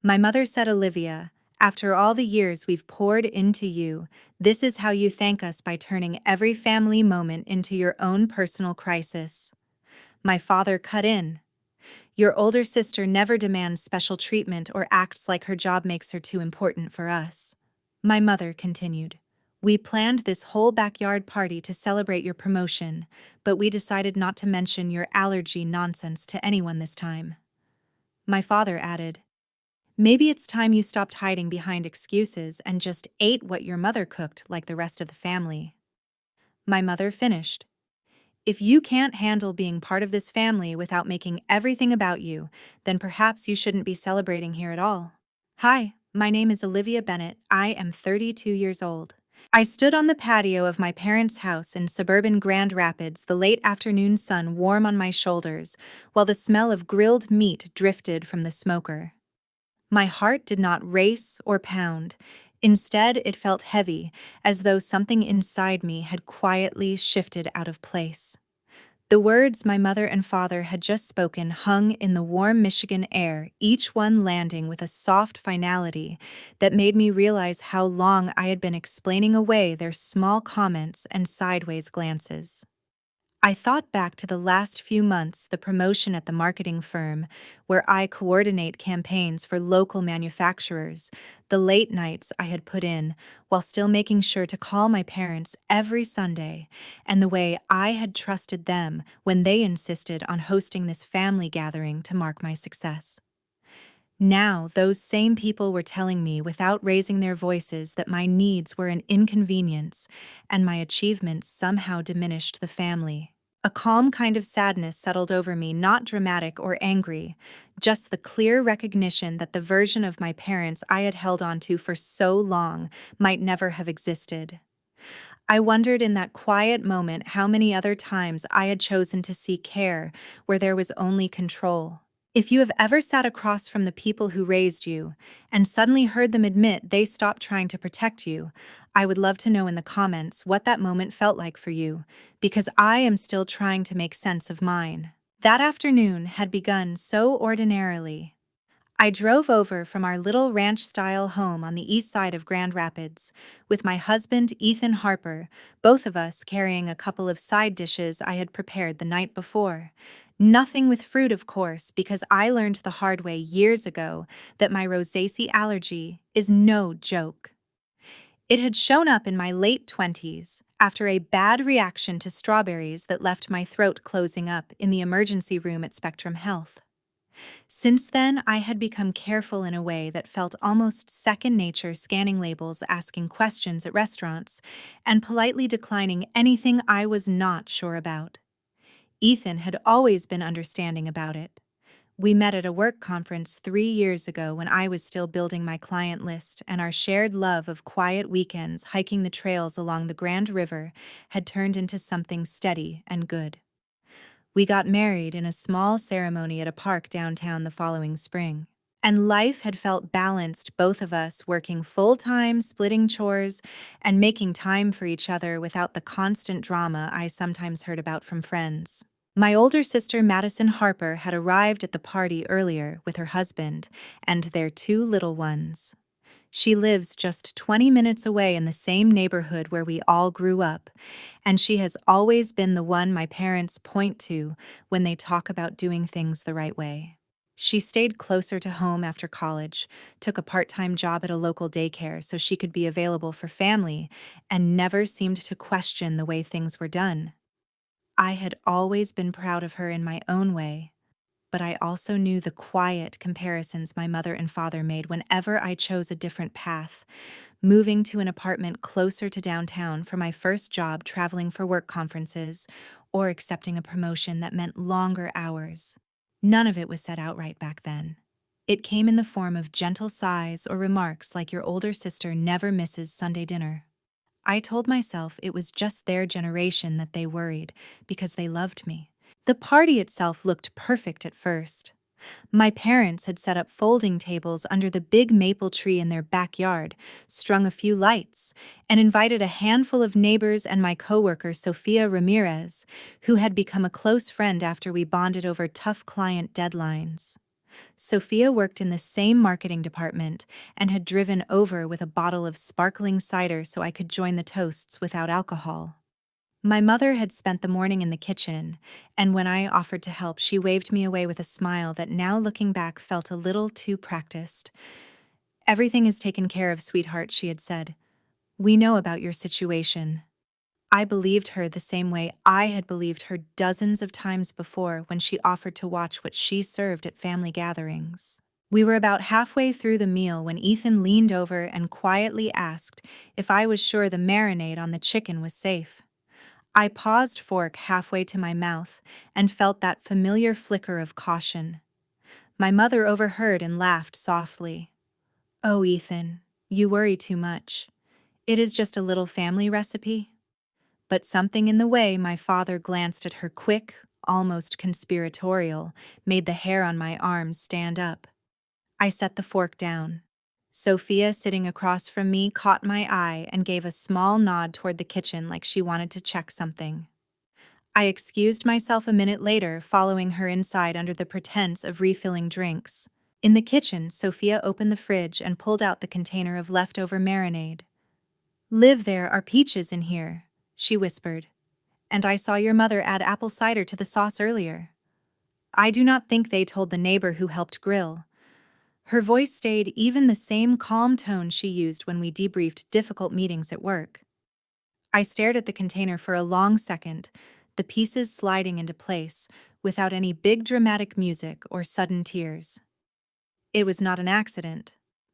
My mother said, Olivia, after all the years we've poured into you, this is how you thank us by turning every family moment into your own personal crisis. My father cut in. Your older sister never demands special treatment or acts like her job makes her too important for us. My mother continued. We planned this whole backyard party to celebrate your promotion, but we decided not to mention your allergy nonsense to anyone this time. My father added, maybe it's time you stopped hiding behind excuses and just ate what your mother cooked like the rest of the family. My mother finished. If you can't handle being part of this family without making everything about you, then perhaps you shouldn't be celebrating here at all. Hi, my name is Olivia Bennett. I am 32 years old. I stood on the patio of my parents' house in suburban Grand Rapids, the late afternoon sun warm on my shoulders, while the smell of grilled meat drifted from the smoker. My heart did not race or pound. Instead, it felt heavy, as though something inside me had quietly shifted out of place. The words my mother and father had just spoken hung in the warm Michigan air, each one landing with a soft finality that made me realize how long I had been explaining away their small comments and sideways glances. I thought back to the last few months, the promotion at the marketing firm, where I coordinate campaigns for local manufacturers, the late nights I had put in while still making sure to call my parents every Sunday, and the way I had trusted them when they insisted on hosting this family gathering to mark my success. Now, those same people were telling me without raising their voices that my needs were an inconvenience and my achievements somehow diminished the family. A calm kind of sadness settled over me, not dramatic or angry, just the clear recognition that the version of my parents I had held on to for so long might never have existed. I wondered in that quiet moment how many other times I had chosen to seek care where there was only control. If you have ever sat across from the people who raised you and suddenly heard them admit they stopped trying to protect you, I would love to know in the comments what that moment felt like for you, because I am still trying to make sense of mine. That afternoon had begun so ordinarily. I drove over from our little ranch-style home on the east side of Grand Rapids, with my husband, Ethan Harper, both of us carrying a couple of side dishes I had prepared the night before. Nothing with fruit, of course, because I learned the hard way years ago that my rosacea allergy is no joke. It had shown up in my late 20s after a bad reaction to strawberries that left my throat closing up in the emergency room at Spectrum Health. Since then, I had become careful in a way that felt almost second nature, scanning labels, asking questions at restaurants, and politely declining anything I was not sure about. Ethan had always been understanding about it. We met at a work conference 3 years ago when I was still building my client list, and our shared love of quiet weekends hiking the trails along the Grand River had turned into something steady and good. We got married in a small ceremony at a park downtown the following spring. And life had felt balanced, both of us working full-time, splitting chores, and making time for each other without the constant drama I sometimes heard about from friends. My older sister, Madison Harper, had arrived at the party earlier with her husband and their two little ones. She lives just 20 minutes away in the same neighborhood where we all grew up, and she has always been the one my parents point to when they talk about doing things the right way. She stayed closer to home after college, took a part-time job at a local daycare so she could be available for family, and never seemed to question the way things were done. I had always been proud of her in my own way, but I also knew the quiet comparisons my mother and father made whenever I chose a different path, moving to an apartment closer to downtown for my first job, traveling for work conferences, or accepting a promotion that meant longer hours. None of it was said outright back then. It came in the form of gentle sighs or remarks like your older sister never misses Sunday dinner. I told myself it was just their generation that they worried because they loved me. The party itself looked perfect at first. My parents had set up folding tables under the big maple tree in their backyard, strung a few lights, and invited a handful of neighbors and my coworker Sofia Ramirez, who had become a close friend after we bonded over tough client deadlines. Sophia worked in the same marketing department and had driven over with a bottle of sparkling cider so I could join the toasts without alcohol. My mother had spent the morning in the kitchen, and when I offered to help, she waved me away with a smile that now looking back felt a little too practiced. "Everything is taken care of, sweetheart," she had said. "We know about your situation." I believed her the same way I had believed her dozens of times before when she offered to watch what she served at family gatherings. We were about halfway through the meal when Ethan leaned over and quietly asked if I was sure the marinade on the chicken was safe. I paused fork halfway to my mouth and felt that familiar flicker of caution. My mother overheard and laughed softly. "Oh, Ethan, you worry too much. It is just a little family recipe." But something in the way my father glanced at her quick, almost conspiratorial, made the hair on my arms stand up. I set the fork down. Sophia, sitting across from me, caught my eye and gave a small nod toward the kitchen like she wanted to check something. I excused myself a minute later, following her inside under the pretense of refilling drinks. In the kitchen, Sophia opened the fridge and pulled out the container of leftover marinade. "Live, there are peaches in here," she whispered. "And I saw your mother add apple cider to the sauce earlier. I do not think they told the neighbor who helped grill." Her voice stayed even the same calm tone she used when we debriefed difficult meetings at work. I stared at the container for a long second, the pieces sliding into place, without any big dramatic music or sudden tears. It was not an accident.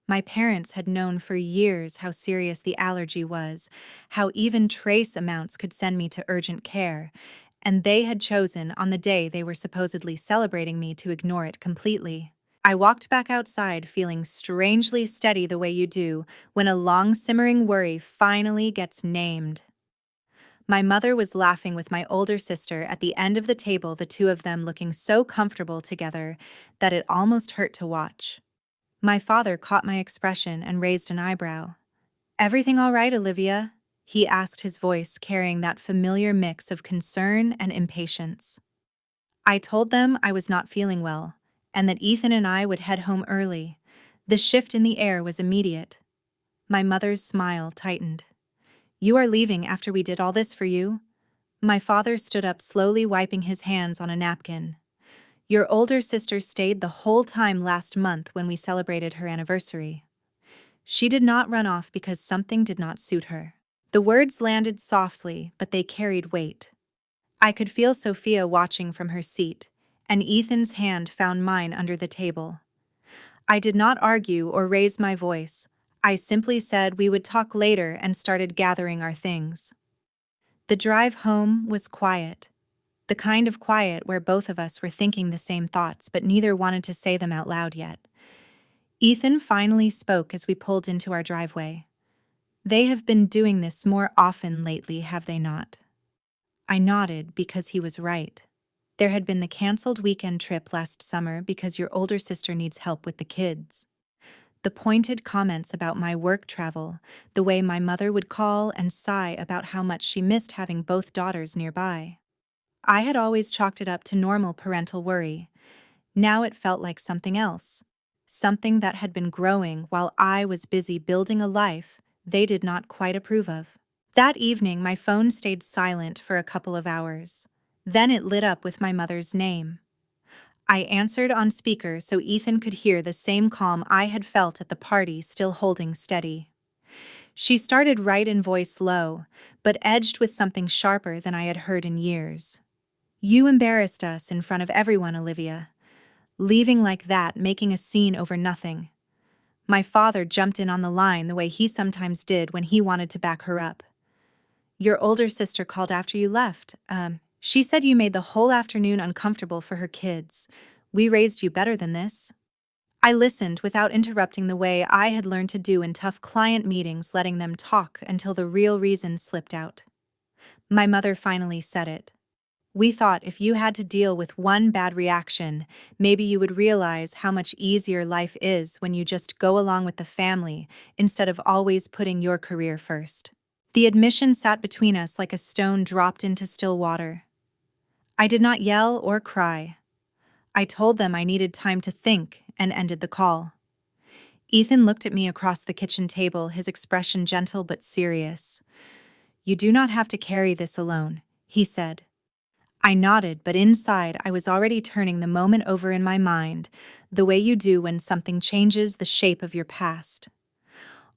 My parents had known for years how serious the allergy was, how even trace amounts could send me to urgent care, and they had chosen on the day they were supposedly celebrating me to ignore it completely. I walked back outside feeling strangely steady the way you do when a long simmering worry finally gets named. My mother was laughing with my older sister at the end of the table, the two of them looking so comfortable together that it almost hurt to watch. My father caught my expression and raised an eyebrow. "Everything all right, Olivia?" he asked, his voice carrying that familiar mix of concern and impatience. I told them I was not feeling well, and that Ethan and I would head home early. The shift in the air was immediate. My mother's smile tightened. "You are leaving after we did all this for you?" My father stood up, slowly wiping his hands on a napkin. "Your older sister stayed the whole time last month when we celebrated her anniversary. She did not run off because something did not suit her." The words landed softly, but they carried weight. I could feel Sophia watching from her seat, and Ethan's hand found mine under the table. I did not argue or raise my voice. I simply said we would talk later and started gathering our things. The drive home was quiet. The kind of quiet where both of us were thinking the same thoughts, but neither wanted to say them out loud yet. Ethan finally spoke as we pulled into our driveway. "They have been doing this more often lately, have they not?" I nodded because he was right. There had been the canceled weekend trip last summer because your older sister needs help with the kids. The pointed comments about my work travel, the way my mother would call and sigh about how much she missed having both daughters nearby. I had always chalked it up to normal parental worry. Now it felt like something else. Something that had been growing while I was busy building a life they did not quite approve of. That evening, my phone stayed silent for a couple of hours. Then it lit up with my mother's name. I answered on speaker so Ethan could hear the same calm I had felt at the party, still holding steady. She started right in, voice low, but edged with something sharper than I had heard in years. "You embarrassed us in front of everyone, Olivia. Leaving like that, making a scene over nothing." My father jumped in on the line the way he sometimes did when he wanted to back her up. "Your older sister called after you left. She said you made the whole afternoon uncomfortable for her kids. We raised you better than this." I listened without interrupting, the way I had learned to do in tough client meetings, letting them talk until the real reason slipped out. My mother finally said it. "We thought if you had to deal with one bad reaction, maybe you would realize how much easier life is when you just go along with the family instead of always putting your career first." The admission sat between us like a stone dropped into still water. I did not yell or cry. I told them I needed time to think and ended the call. Ethan looked at me across the kitchen table, his expression gentle but serious. "You do not have to carry this alone," he said. I nodded, but inside I was already turning the moment over in my mind, the way you do when something changes the shape of your past.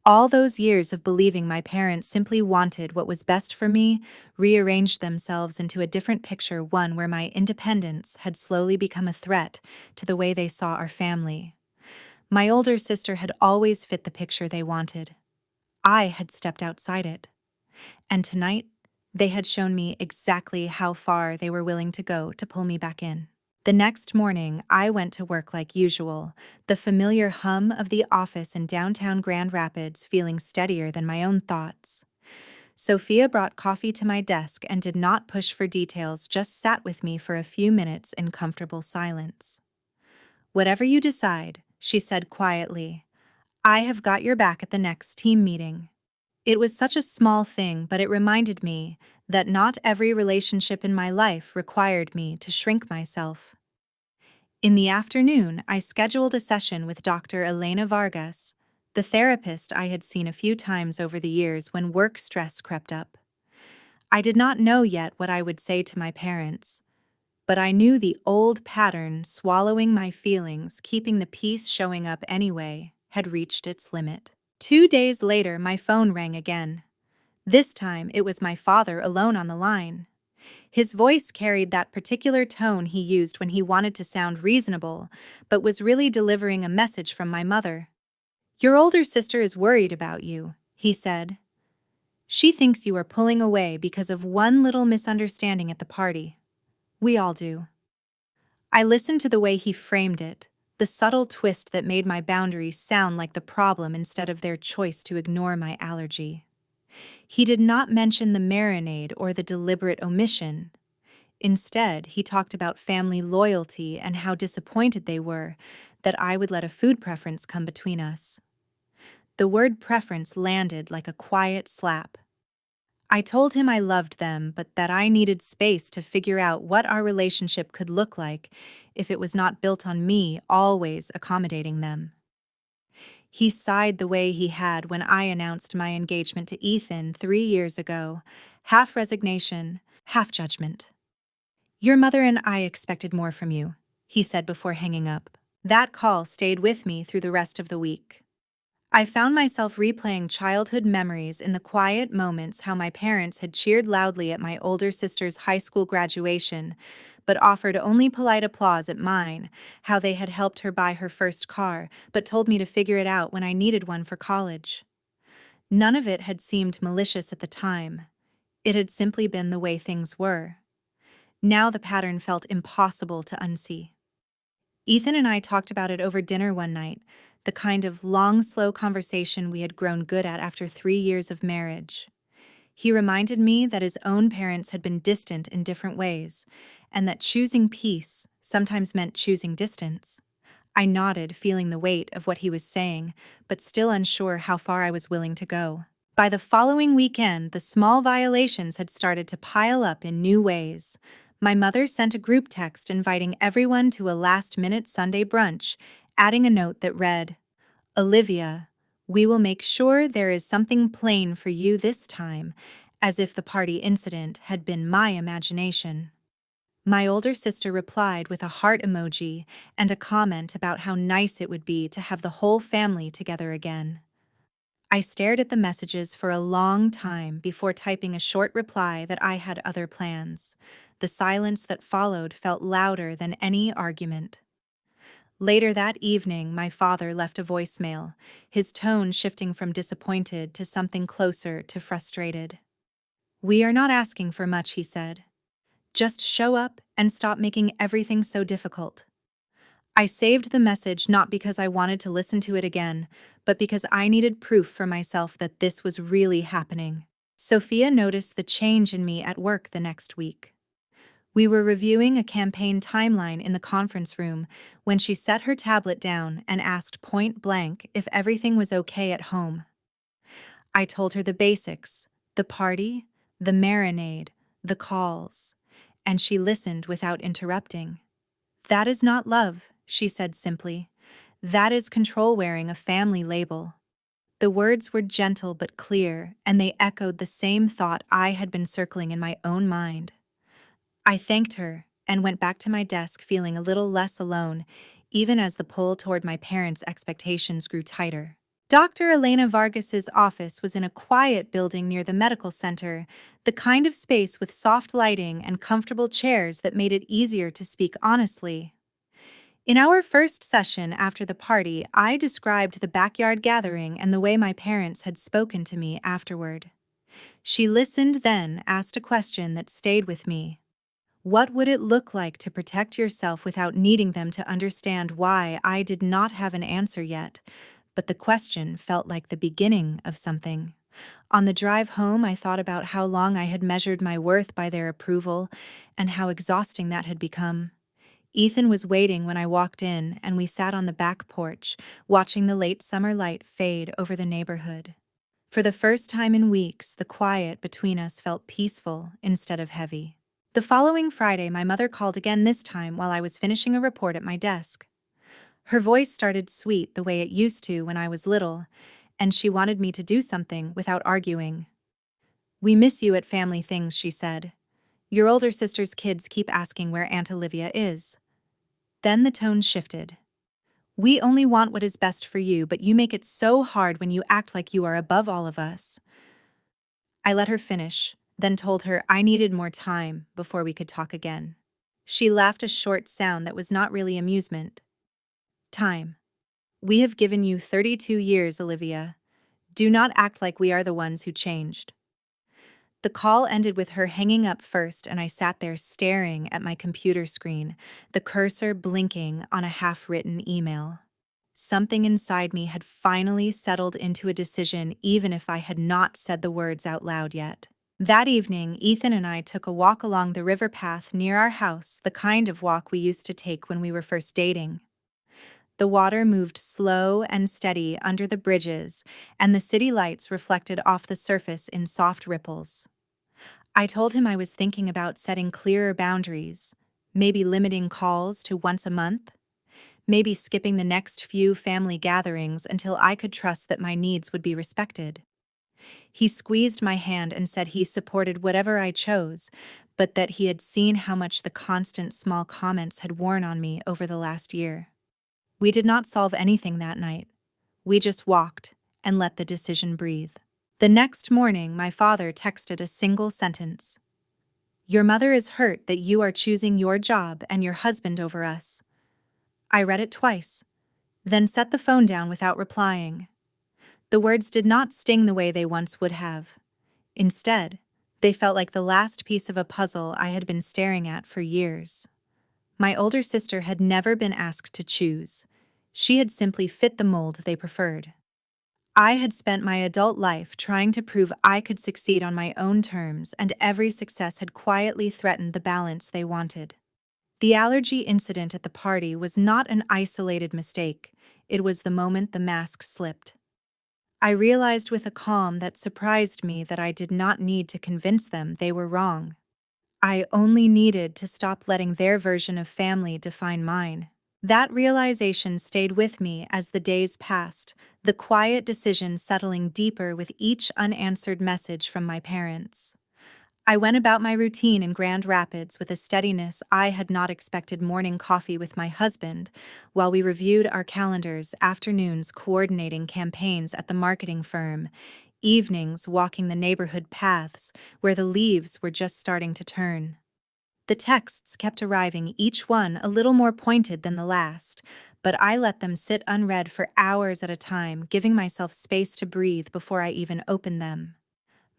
All those years of believing my parents simply wanted what was best for me rearranged themselves into a different picture, one where my independence had slowly become a threat to the way they saw our family. My older sister had always fit the picture they wanted. I had stepped outside it. And tonight, they had shown me exactly how far they were willing to go to pull me back in. The next morning, I went to work like usual, the familiar hum of the office in downtown Grand Rapids feeling steadier than my own thoughts. Sophia brought coffee to my desk and did not push for details, just sat with me for a few minutes in comfortable silence. "Whatever you decide," she said quietly, "I have got your back at the next team meeting." It was such a small thing, but it reminded me that not every relationship in my life required me to shrink myself. In the afternoon, I scheduled a session with Dr. Elena Vargas, the therapist I had seen a few times over the years when work stress crept up. I did not know yet what I would say to my parents, but I knew the old pattern, swallowing my feelings, keeping the peace showing up anyway, had reached its limit. 2 days later, my phone rang again. This time, it was my father alone on the line. His voice carried that particular tone he used when he wanted to sound reasonable, but was really delivering a message from my mother. "Your older sister is worried about you," he said. "She thinks you are pulling away because of one little misunderstanding at the party. We all do." I listened to the way he framed it, the subtle twist that made my boundaries sound like the problem instead of their choice to ignore my allergy. He did not mention the marinade or the deliberate omission. Instead, he talked about family loyalty and how disappointed they were that I would let a food preference come between us. The word preference landed like a quiet slap. I told him I loved them, but that I needed space to figure out what our relationship could look like if it was not built on me always accommodating them. He sighed the way he had when I announced my engagement to Ethan 3 years ago, half resignation, half judgment. "Your mother and I expected more from you," he said before hanging up. That call stayed with me through the rest of the week. I found myself replaying childhood memories in the quiet moments, how my parents had cheered loudly at my older sister's high school graduation, but offered only polite applause at mine, how they had helped her buy her first car, but told me to figure it out when I needed one for college. None of it had seemed malicious at the time. It had simply been the way things were. Now the pattern felt impossible to unsee. Ethan and I talked about it over dinner one night, the kind of long, slow conversation we had grown good at after 3 years of marriage. He reminded me that his own parents had been distant in different ways, and that choosing peace sometimes meant choosing distance. I nodded, feeling the weight of what he was saying, but still unsure how far I was willing to go. By the following weekend, the small violations had started to pile up in new ways. My mother sent a group text inviting everyone to a last-minute Sunday brunch, adding a note that read, "Olivia, we will make sure there is something plain for you this time," as if the party incident had been my imagination. My older sister replied with a heart emoji and a comment about how nice it would be to have the whole family together again. I stared at the messages for a long time before typing a short reply that I had other plans. The silence that followed felt louder than any argument. Later that evening, my father left a voicemail, his tone shifting from disappointed to something closer to frustrated. "We are not asking for much," he said. "Just show up and stop making everything so difficult." I saved the message not because I wanted to listen to it again, but because I needed proof for myself that this was really happening. Sophia noticed the change in me at work the next week. We were reviewing a campaign timeline in the conference room when she set her tablet down and asked point blank if everything was okay at home. I told her the basics, the party, the marinade, the calls, and she listened without interrupting. "That is not love," she said simply. "That is control wearing a family label." The words were gentle but clear, and they echoed the same thought I had been circling in my own mind. I thanked her and went back to my desk feeling a little less alone, even as the pull toward my parents' expectations grew tighter. Dr. Elena Vargas's office was in a quiet building near the medical center, the kind of space with soft lighting and comfortable chairs that made it easier to speak honestly. In our first session after the party, I described the backyard gathering and the way my parents had spoken to me afterward. She listened, then asked a question that stayed with me. What would it look like to protect yourself without needing them to understand why? I did not have an answer yet, but the question felt like the beginning of something. On the drive home, I thought about how long I had measured my worth by their approval and how exhausting that had become. Ethan was waiting when I walked in, and we sat on the back porch, watching the late summer light fade over the neighborhood. For the first time in weeks, the quiet between us felt peaceful instead of heavy. The following Friday, my mother called again, this time while I was finishing a report at my desk. Her voice started sweet the way it used to when I was little, and she wanted me to do something without arguing. "We miss you at family things," she said. "Your older sister's kids keep asking where Aunt Olivia is." Then the tone shifted. "We only want what is best for you, but you make it so hard when you act like you are above all of us." I let her finish, then told her I needed more time before we could talk again. She laughed, a short sound that was not really amusement. "Time. We have given you 32 years, Olivia. Do not act like we are the ones who changed." The call ended with her hanging up first, and I sat there staring at my computer screen, the cursor blinking on a half-written email. Something inside me had finally settled into a decision, even if I had not said the words out loud yet. That evening, Ethan and I took a walk along the river path near our house, the kind of walk we used to take when we were first dating. The water moved slow and steady under the bridges, and the city lights reflected off the surface in soft ripples. I told him I was thinking about setting clearer boundaries, maybe limiting calls to once a month, maybe skipping the next few family gatherings until I could trust that my needs would be respected. He squeezed my hand and said he supported whatever I chose, but that he had seen how much the constant small comments had worn on me over the last year. We did not solve anything that night. We just walked and let the decision breathe. The next morning, my father texted a single sentence. "Your mother is hurt that you are choosing your job and your husband over us." I read it twice, then set the phone down without replying. The words did not sting the way they once would have. Instead, they felt like the last piece of a puzzle I had been staring at for years. My older sister had never been asked to choose. She had simply fit the mold they preferred. I had spent my adult life trying to prove I could succeed on my own terms, and every success had quietly threatened the balance they wanted. The allergy incident at the party was not an isolated mistake. It was the moment the mask slipped. I realized with a calm that surprised me that I did not need to convince them they were wrong. I only needed to stop letting their version of family define mine. That realization stayed with me as the days passed, the quiet decision settling deeper with each unanswered message from my parents. I went about my routine in Grand Rapids with a steadiness I had not expected, morning coffee with my husband, while we reviewed our calendars, afternoons coordinating campaigns at the marketing firm, evenings walking the neighborhood paths where the leaves were just starting to turn. The texts kept arriving, each one a little more pointed than the last, but I let them sit unread for hours at a time, giving myself space to breathe before I even opened them.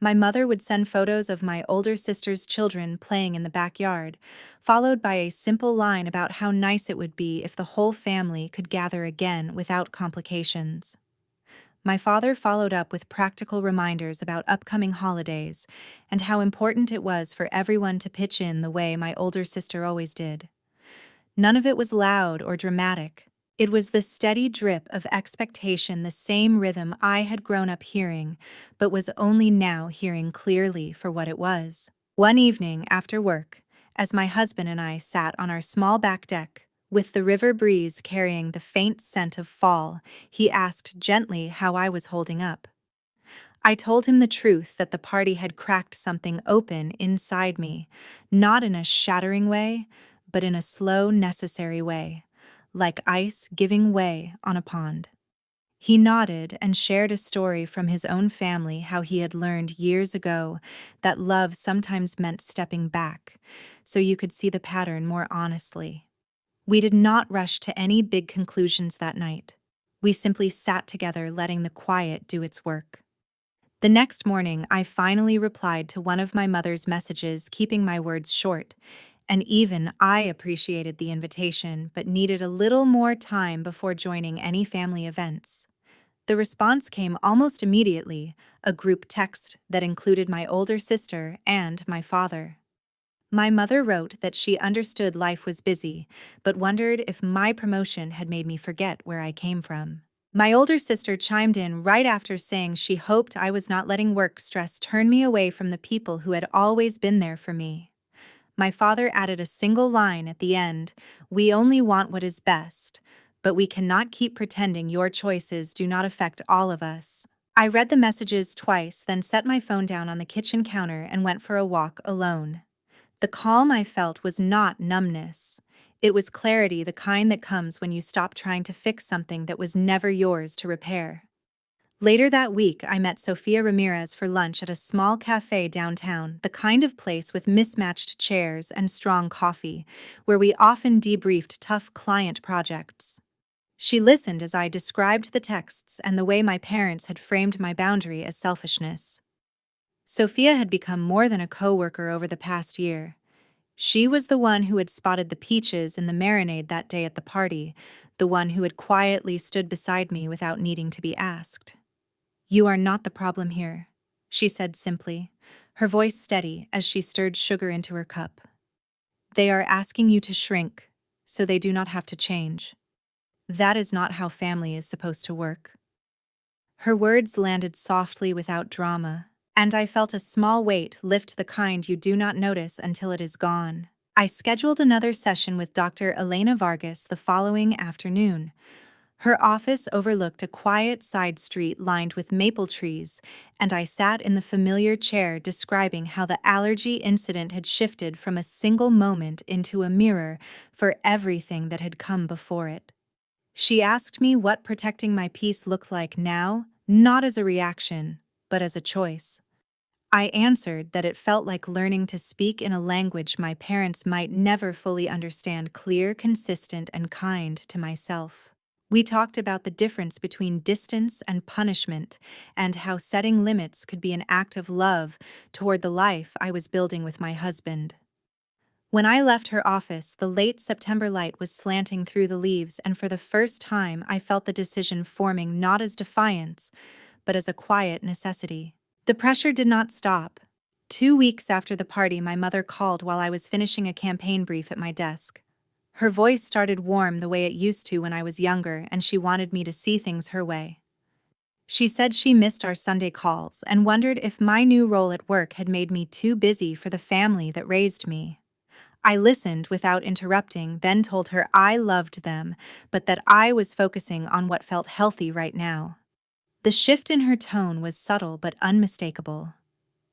My mother would send photos of my older sister's children playing in the backyard, followed by a simple line about how nice it would be if the whole family could gather again without complications. My father followed up with practical reminders about upcoming holidays and how important it was for everyone to pitch in the way my older sister always did. None of it was loud or dramatic. It was the steady drip of expectation, the same rhythm I had grown up hearing, but was only now hearing clearly for what it was. One evening after work, as my husband and I sat on our small back deck, With the river breeze carrying the faint scent of fall, he asked gently how I was holding up. I told him the truth that the party had cracked something open inside me, not in a shattering way, but in a slow, necessary way, like ice giving way on a pond. He nodded and shared a story from his own family how he had learned years ago that love sometimes meant stepping back, so you could see the pattern more honestly. We did not rush to any big conclusions that night. We simply sat together letting the quiet do its work. The next morning, I finally replied to one of my mother's messages, keeping my words short, and even I appreciated the invitation but needed a little more time before joining any family events. The response came almost immediately, a group text that included my older sister and my father. My mother wrote that she understood life was busy, but wondered if my promotion had made me forget where I came from. My older sister chimed in right after saying she hoped I was not letting work stress turn me away from the people who had always been there for me. My father added a single line at the end: "We only want what is best, but we cannot keep pretending your choices do not affect all of us." I read the messages twice, then set my phone down on the kitchen counter and went for a walk alone. The calm I felt was not numbness. It was clarity, the kind that comes when you stop trying to fix something that was never yours to repair. Later that week, I met Sofia Ramirez for lunch at a small cafe downtown, the kind of place with mismatched chairs and strong coffee, where we often debriefed tough client projects. She listened as I described the texts and the way my parents had framed my boundary as selfishness. Sophia had become more than a coworker over the past year. She was the one who had spotted the peaches in the marinade that day at the party, the one who had quietly stood beside me without needing to be asked. "You are not the problem here," she said simply, her voice steady as she stirred sugar into her cup. "They are asking you to shrink, so they do not have to change. That is not how family is supposed to work." Her words landed softly without drama, and I felt a small weight lift, the kind you do not notice until it is gone. I scheduled another session with Dr. Elena Vargas the following afternoon. Her office overlooked a quiet side street lined with maple trees, and I sat in the familiar chair describing how the allergy incident had shifted from a single moment into a mirror for everything that had come before it. She asked me what protecting my peace looked like now, not as a reaction, but as a choice. I answered that it felt like learning to speak in a language my parents might never fully understand, clear, consistent, and kind to myself. We talked about the difference between distance and punishment, and how setting limits could be an act of love toward the life I was building with my husband. When I left her office, the late September light was slanting through the leaves, and for the first time I felt the decision forming not as defiance, but as a quiet necessity. The pressure did not stop. 2 weeks after the party, my mother called while I was finishing a campaign brief at my desk. Her voice started warm the way it used to when I was younger, and she wanted me to see things her way. She said she missed our Sunday calls and wondered if my new role at work had made me too busy for the family that raised me. I listened without interrupting, then told her I loved them, but that I was focusing on what felt healthy right now. The shift in her tone was subtle but unmistakable.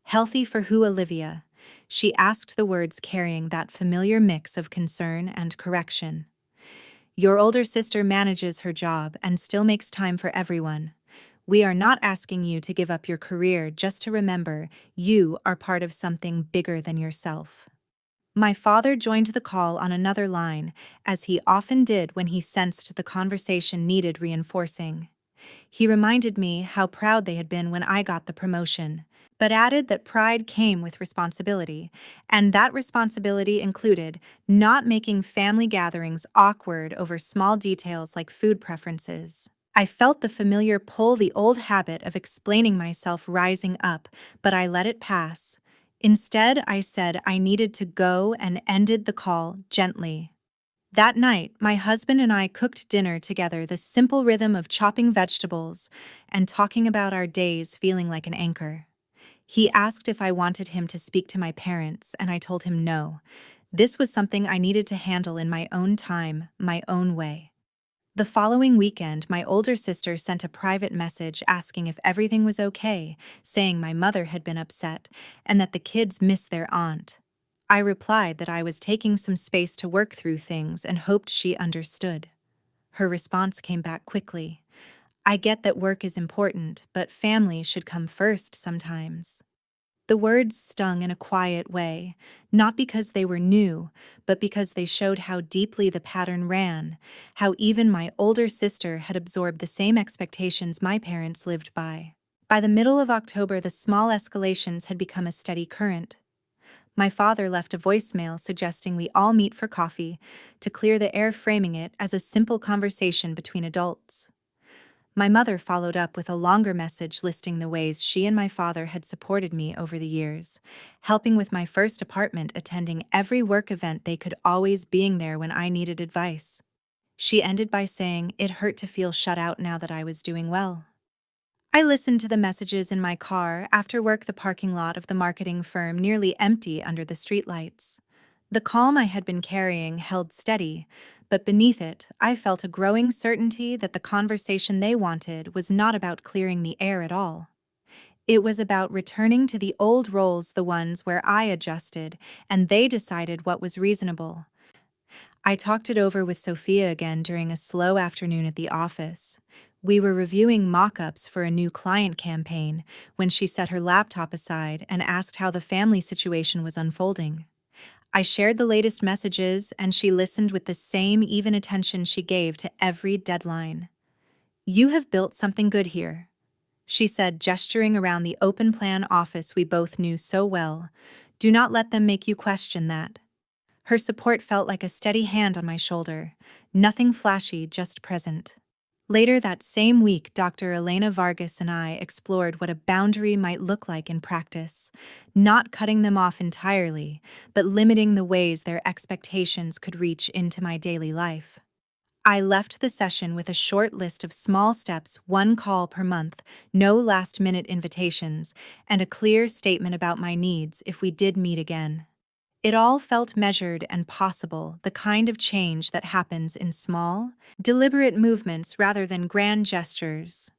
"Healthy for who, Olivia?" She asked, the words carrying that familiar mix of concern and correction. "Your older sister manages her job and still makes time for everyone. We are not asking you to give up your career, just to remember you are part of something bigger than yourself." My father joined the call on another line, as he often did when he sensed the conversation needed reinforcing. He reminded me how proud they had been when I got the promotion, but added that pride came with responsibility, and that responsibility included not making family gatherings awkward over small details like food preferences. I felt the familiar pull, the old habit of explaining myself rising up, but I let it pass. Instead, I said I needed to go and ended the call gently. That night, my husband and I cooked dinner together, the simple rhythm of chopping vegetables and talking about our days feeling like an anchor. He asked if I wanted him to speak to my parents, and I told him no. This was something I needed to handle in my own time, my own way. The following weekend, my older sister sent a private message asking if everything was okay, saying my mother had been upset and that the kids missed their aunt. I replied that I was taking some space to work through things and hoped she understood. Her response came back quickly. I get that work is important, but family should come first sometimes. The words stung in a quiet way, not because they were new, but because they showed how deeply the pattern ran, how even my older sister had absorbed the same expectations my parents lived by. By the middle of October, the small escalations had become a steady current. My father left a voicemail suggesting we all meet for coffee to clear the air, framing it as a simple conversation between adults. My mother followed up with a longer message listing the ways she and my father had supported me over the years, helping with my first apartment, attending every work event they could, always being there when I needed advice. She ended by saying it hurt to feel shut out now that I was doing well. I listened to the messages in my car. After work, the parking lot of the marketing firm nearly empty under the streetlights. The calm I had been carrying held steady, but beneath it, I felt a growing certainty that the conversation they wanted was not about clearing the air at all. It was about returning to the old roles, the ones where I adjusted and they decided what was reasonable. I talked it over with Sophia again during a slow afternoon at the office. We were reviewing mock-ups for a new client campaign when she set her laptop aside and asked how the family situation was unfolding. I shared the latest messages, and she listened with the same even attention she gave to every deadline. "You have built something good here," she said, gesturing around the open-plan office we both knew so well. "Do not let them make you question that." Her support felt like a steady hand on my shoulder, nothing flashy, just present. Later that same week, Dr. Elena Vargas and I explored what a boundary might look like in practice, not cutting them off entirely, but limiting the ways their expectations could reach into my daily life. I left the session with a short list of small steps: one call per month, no last-minute invitations, and a clear statement about my needs if we did meet again. It all felt measured and possible, the kind of change that happens in small, deliberate movements rather than grand gestures.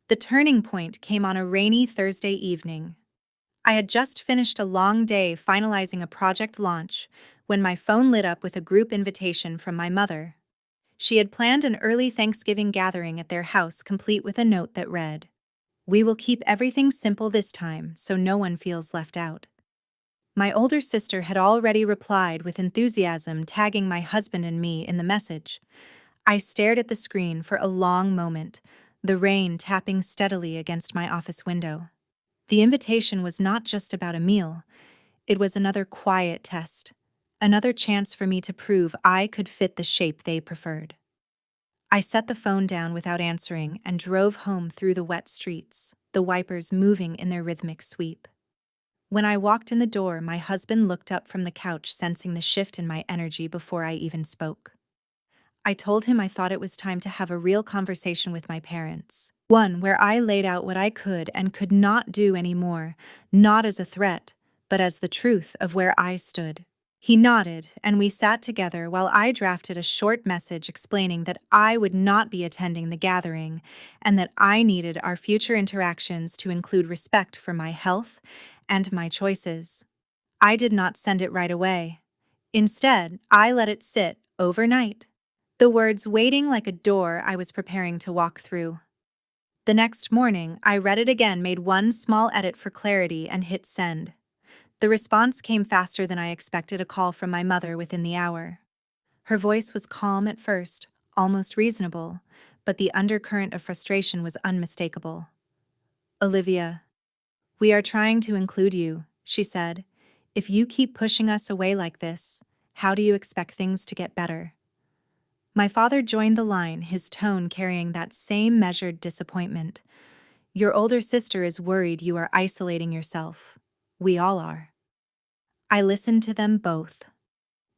The turning point came on a rainy Thursday evening. I had just finished a long day finalizing a project launch when my phone lit up with a group invitation from my mother. She had planned an early Thanksgiving gathering at their house, complete with a note that read, "We will keep everything simple this time so no one feels left out." My older sister had already replied with enthusiasm, tagging my husband and me in the message. I stared at the screen for a long moment, the rain tapping steadily against my office window. The invitation was not just about a meal, it was another quiet test, another chance for me to prove I could fit the shape they preferred. I set the phone down without answering and drove home through the wet streets, the wipers moving in their rhythmic sweep. When I walked in the door, my husband looked up from the couch, sensing the shift in my energy before I even spoke. I told him I thought it was time to have a real conversation with my parents. One where I laid out what I could and could not do anymore, not as a threat, but as the truth of where I stood. He nodded, and we sat together while I drafted a short message explaining that I would not be attending the gathering and that I needed our future interactions to include respect for my health and my choices. I did not send it right away. Instead, I let it sit overnight, the words waiting like a door I was preparing to walk through. The next morning, I read it again, made one small edit for clarity, and hit send. The response came faster than I expected, a call from my mother within the hour. Her voice was calm at first, almost reasonable, but the undercurrent of frustration was unmistakable. "Olivia, we are trying to include you," she said. "If you keep pushing us away like this, how do you expect things to get better?" My father joined the line, his tone carrying that same measured disappointment. "Your older sister is worried you are isolating yourself. We all are." I listened to them both.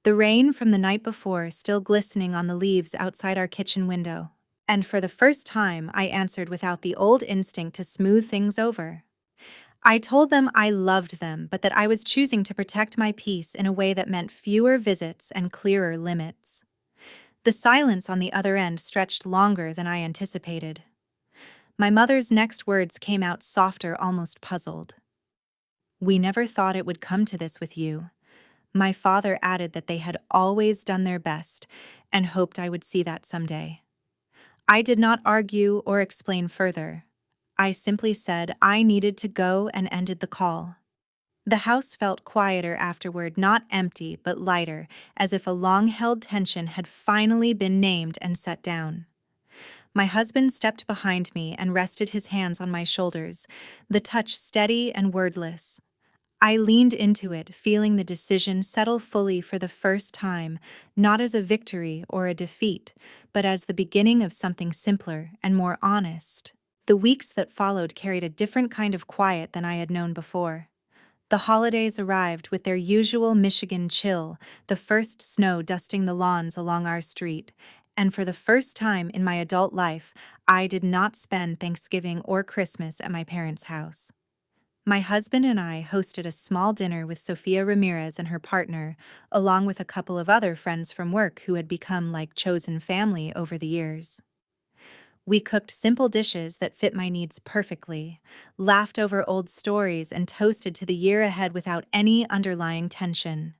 The rain from the night before still glistening on the leaves outside our kitchen window. And for the first time, I answered without the old instinct to smooth things over. I told them I loved them, but that I was choosing to protect my peace in a way that meant fewer visits and clearer limits. The silence on the other end stretched longer than I anticipated. My mother's next words came out softer, almost puzzled. "We never thought it would come to this with you." My father added that they had always done their best and hoped I would see that someday. I did not argue or explain further. I simply said I needed to go and ended the call. The house felt quieter afterward, not empty, but lighter, as if a long-held tension had finally been named and set down. My husband stepped behind me and rested his hands on my shoulders, the touch steady and wordless. I leaned into it, feeling the decision settle fully for the first time, not as a victory or a defeat, but as the beginning of something simpler and more honest. The weeks that followed carried a different kind of quiet than I had known before. The holidays arrived with their usual Michigan chill, the first snow dusting the lawns along our street, and for the first time in my adult life, I did not spend Thanksgiving or Christmas at my parents' house. My husband and I hosted a small dinner with Sofia Ramirez and her partner, along with a couple of other friends from work who had become like chosen family over the years. We cooked simple dishes that fit my needs perfectly, laughed over old stories, and toasted to the year ahead without any underlying tension.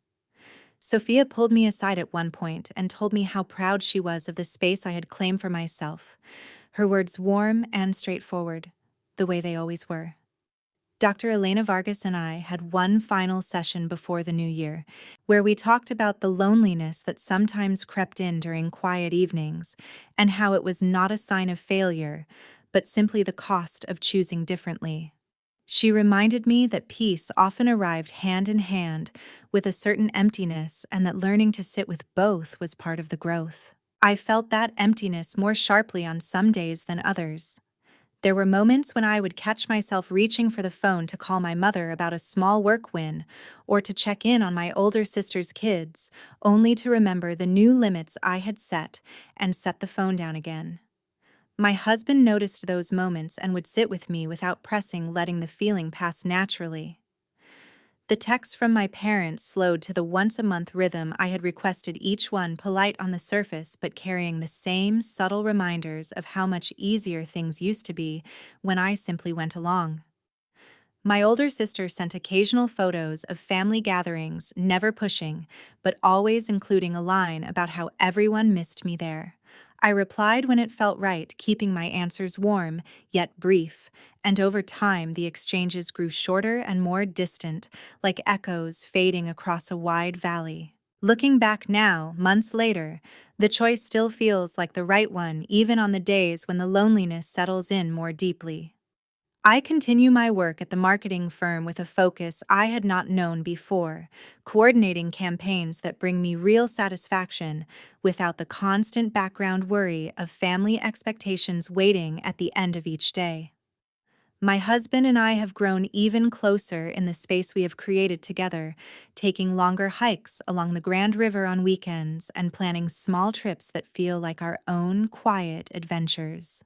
Sophia pulled me aside at one point and told me how proud she was of the space I had claimed for myself, her words warm and straightforward, the way they always were. Dr. Elena Vargas and I had one final session before the new year, where we talked about the loneliness that sometimes crept in during quiet evenings, and how it was not a sign of failure, but simply the cost of choosing differently. She reminded me that peace often arrived hand in hand with a certain emptiness, and that learning to sit with both was part of the growth. I felt that emptiness more sharply on some days than others. There were moments when I would catch myself reaching for the phone to call my mother about a small work win or to check in on my older sister's kids, only to remember the new limits I had set and set the phone down again. My husband noticed those moments and would sit with me without pressing, letting the feeling pass naturally. The texts from my parents slowed to the once-a-month rhythm I had requested, each one polite on the surface but carrying the same subtle reminders of how much easier things used to be when I simply went along. My older sister sent occasional photos of family gatherings, never pushing, but always including a line about how everyone missed me there. I replied when it felt right, keeping my answers warm, yet brief, and over time the exchanges grew shorter and more distant, like echoes fading across a wide valley. Looking back now, months later, the choice still feels like the right one, even on the days when the loneliness settles in more deeply. I continue my work at the marketing firm with a focus I had not known before, coordinating campaigns that bring me real satisfaction without the constant background worry of family expectations waiting at the end of each day. My husband and I have grown even closer in the space we have created together, taking longer hikes along the Grand River on weekends and planning small trips that feel like our own quiet adventures.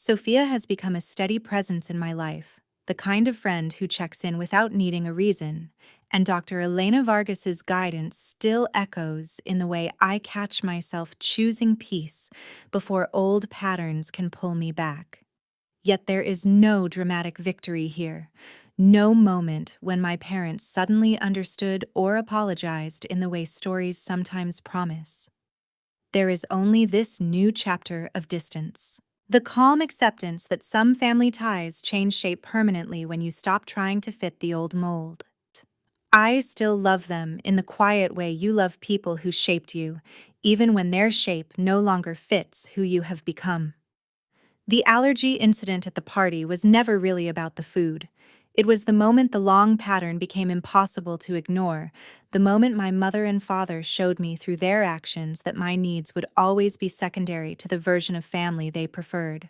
Sophia has become a steady presence in my life, the kind of friend who checks in without needing a reason, and Dr. Elena Vargas's guidance still echoes in the way I catch myself choosing peace before old patterns can pull me back. Yet there is no dramatic victory here, no moment when my parents suddenly understood or apologized in the way stories sometimes promise. There is only this new chapter of distance. The calm acceptance that some family ties change shape permanently when you stop trying to fit the old mold. I still love them in the quiet way you love people who shaped you, even when their shape no longer fits who you have become. The allergy incident at the party was never really about the food. It was the moment the long pattern became impossible to ignore, the moment my mother and father showed me through their actions that my needs would always be secondary to the version of family they preferred.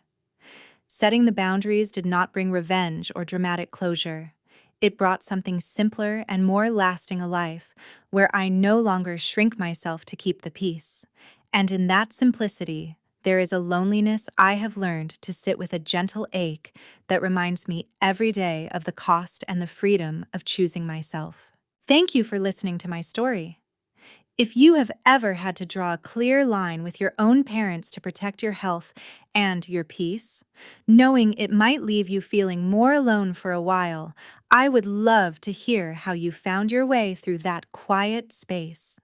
Setting the boundaries did not bring revenge or dramatic closure. It brought something simpler and more lasting, a life where I no longer shrink myself to keep the peace. And in that simplicity, There is a loneliness I have learned to sit with a gentle ache that reminds me every day of the cost and the freedom of choosing myself. Thank you for listening to my story. If you have ever had to draw a clear line with your own parents to protect your health and your peace, knowing it might leave you feeling more alone for a while, I would love to hear how you found your way through that quiet space.